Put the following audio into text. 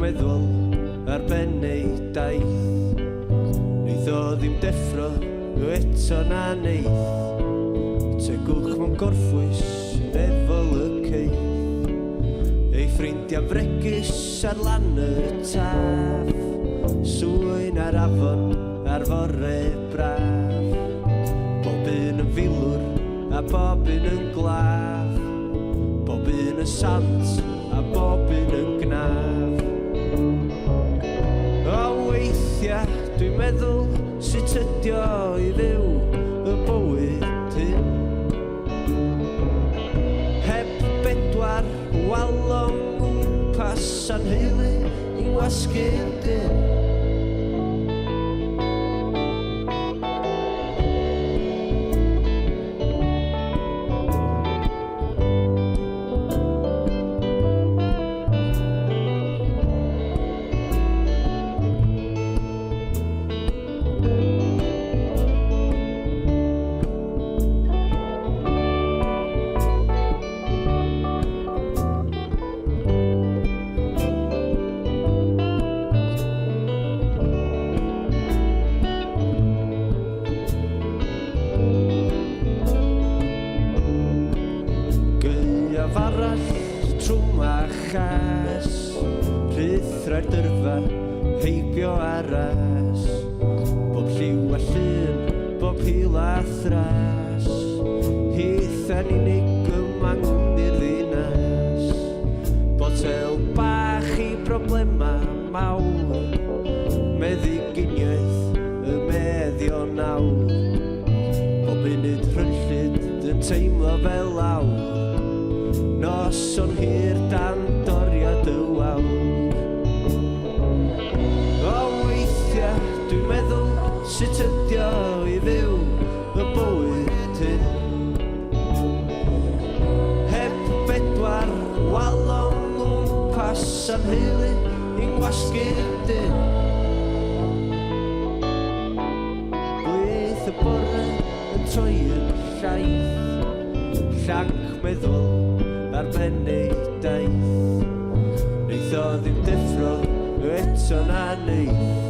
meddwl ar ben ei daith. Neith o ddim deffro eto na neith. Tegwch mewn gorffwys efo y ceith. Ei ffrindiau fregus ar lan y taf. Swyn ar afon ar fore braf. Bob un yn filwr a bob un yn glaf. Bob un yn sant a bob un yn gnaf. O weithiau dwi'n meddwl sut ydi o i fyw y bywyd hyn. Heb bedwar walon gwmpas anheulu i wasgu'r dyn. Arall trwm a chas, rhythro'r dyrfa, heibio aras. Bob lliw a llun, bob hil a thras. Hith yn unig ymangu'r ddinas. Botel bach i broblema mawr. Meddyginiaeth y meddio nawr. Bob munud rhyllid yn teimlo fel awr. Noson hir dan doriad y wawr. O weithiau dwi'n meddwl sut ydi o i fyw y bywyd hyn. Heb bedwar walon gwmpas anheulu i'n gwasgu'r dyn. Gwyth y bore yn troi yn llaeth. Llanc meddwl ar ben ei daith. Neith o ddim deffro eto na neith.